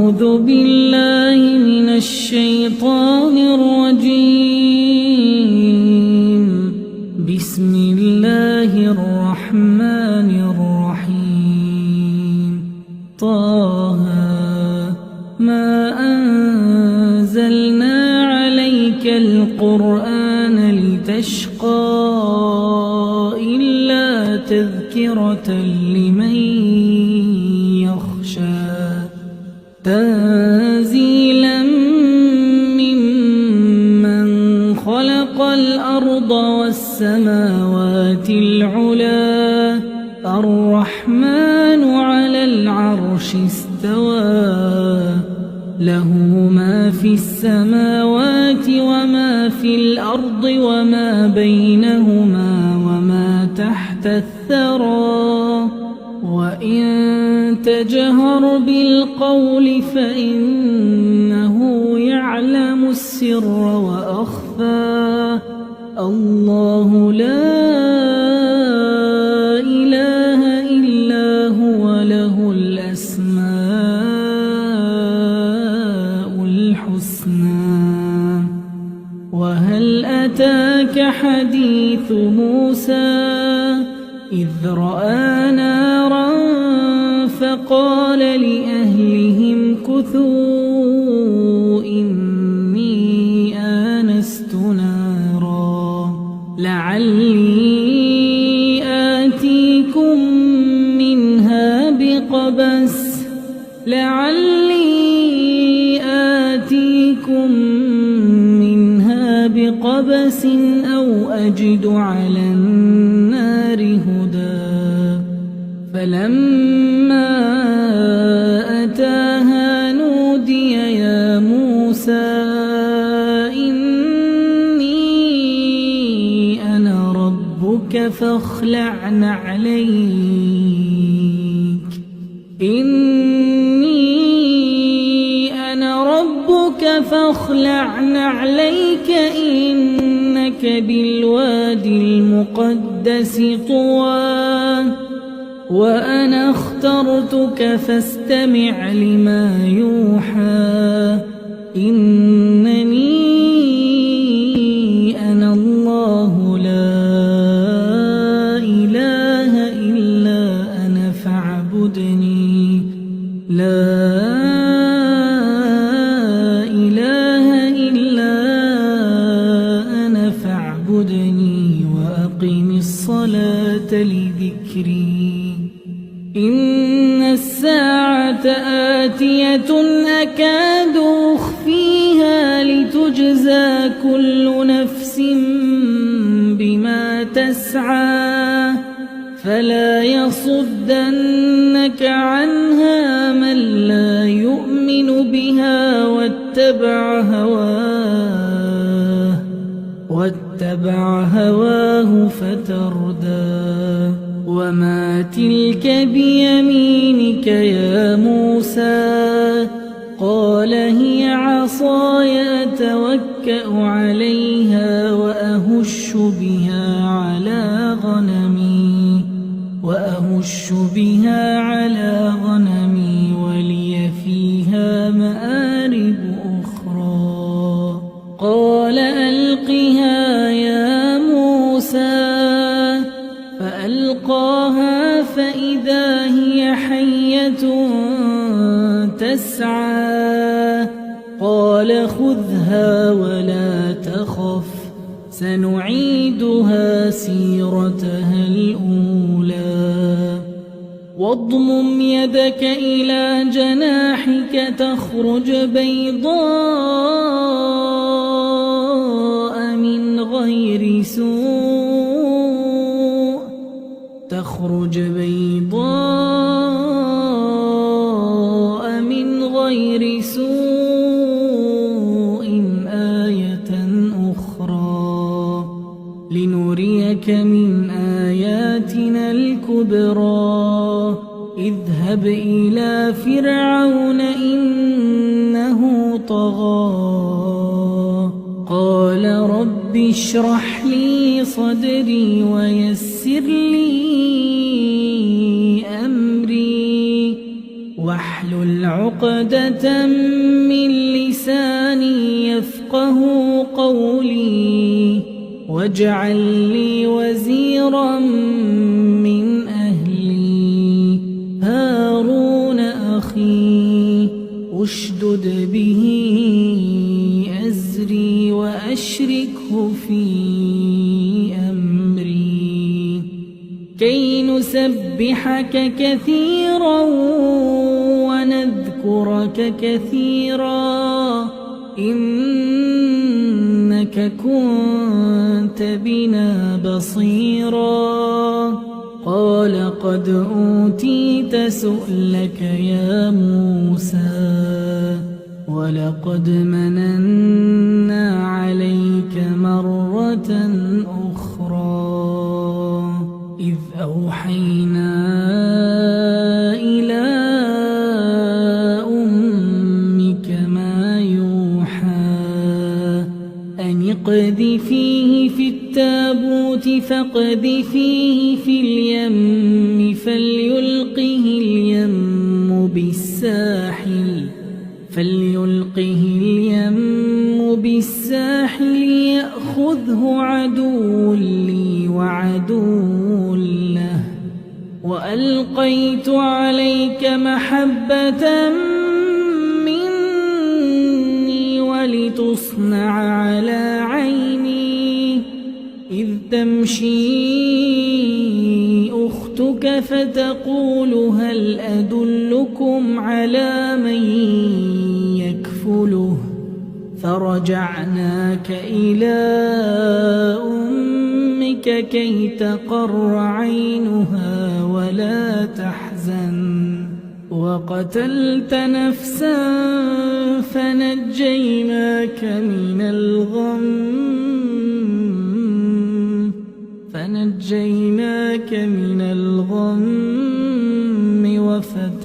أعوذ بالله من الشيطان الرجيم. بسم الله الرحمن الرحيم. طه ما أنزلنا عليك القرآن لتشقى إلا تذكرة لمن يخشى تنزيلا ممن خلق الأرض والسماوات العلا الرحمن على العرش استوى له ما في السماوات وما في الأرض وما بينهما وما تحت الثرى وإن تجهر بالقول فإنه يعلم السر وأخفى. الله لا إله إلا هو له الأسماء الحسنى. وهل أتاك حديث موسى إذ رأى نارا فقال لأهلهم كثوا إني آنست نارا لعلي آتيكم منها بقبس أو أجد على النار هدى. فلما أتاها نودي يا موسى إني أنا ربك فاخلع نعليك إنك بالوادي المقدس طوى وأنا اخترتك فاستمع لما يوحى. إنني أنا الله لا إله إلا أنا فاعبدني. لا إله إلا أنا فاعبدني وأقم الصلاة لذكري. إن الساعة آتية أكاد أخفيها لتجزى كل نفس بما تسعى فلا يصدنك عنها من لا يؤمن بها واتبع هواه فتردى. وما تلك بيمينك يا موسى؟ قال هي عصاي أتوكأ عليها وأهش بها على غنمي ولي فيها مآرب أخرى. قال ألقها يا موسى فألقاها فإذا هي حية تسعى. قال خذها ولا تخف سنعيدها سيرتها الأولى. واضمم يدك إلى جناحك تخرج بيضاء من غير سوء آية أخرى لنريك من آياتنا الكبرى. اذهب إلى فرعون إنه طغى. قال رب اشرح لي صدري ويسر لي أمري واحلل عقدة من لساني يفقه قولي واجعل لي وزيرا من أهلي هارون أخي اشدد به أزري وأشركه في أمري كي نسبحك كثيرا ونذكرك كثيرا إنك كنت بنا بصيرا قال قد أوتيت سؤلك يا موسى ولقد مننا عليك مرة أخرى إذ أوحينا إلى أمك ما يوحى أن اقذفيه في التابوت فاقذفيه في اليم فليلقه اليم بالساحل يأخذه عدو لي وعدو له وألقيت عليك محبة مني ولتصنع على عيني إذ تمشي أختك فتقول هل أدلكم على من يكفله فرجعناك إلى أمك كي تقر عينها ولا تحزن وقتلت نفسا فنجيناك من الغم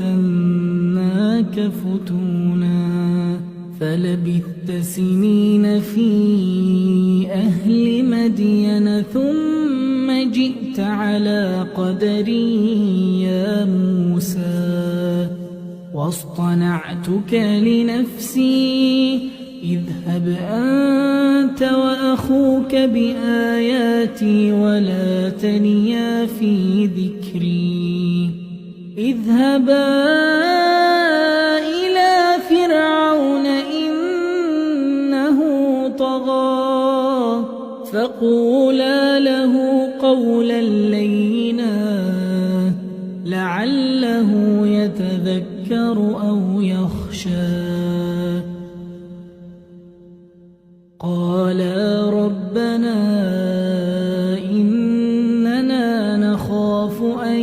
وفتناك فتونا فلبثت سنين في أهل مدين ثم جئت على قدري يا موسى واصطنعتك لنفسي اذهب أنت وأخوك بآياتي ولا تنيا في ذكري اذهبا إلى فرعون إنه طغى فقولا له قولا لينا لعله يتذكر أو يخشى قالا ربنا إننا نخاف أن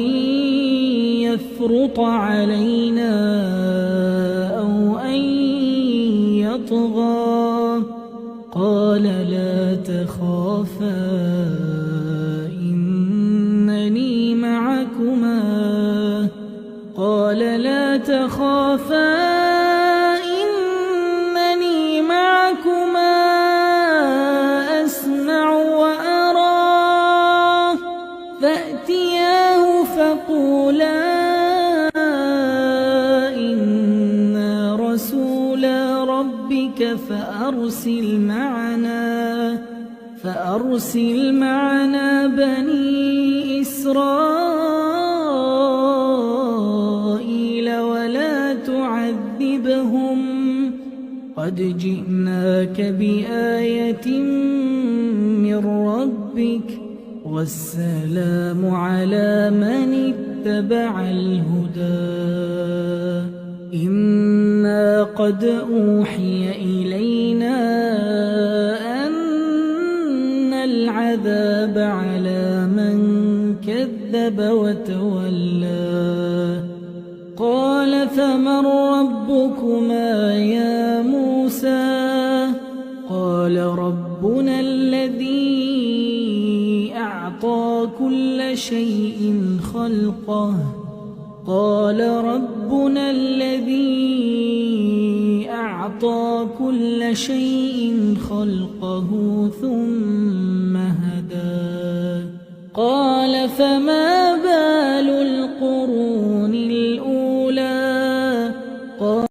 يفرط علينا أو أن يطغى قال لا تخافا إنني معكما أسمع وأرى فأتياه فقولا إنا رسولا ربك فأرسل معنا بني إسرائيل ولا تعذبهم قد جئناك بآية من ربك والسلام على من اتبع الهدى إنا قد أوحي إلينا أن العذاب على من كذب وتولى قال فمن ربكما يا موسى قال ربنا الذي أعطى كل شيء خلقه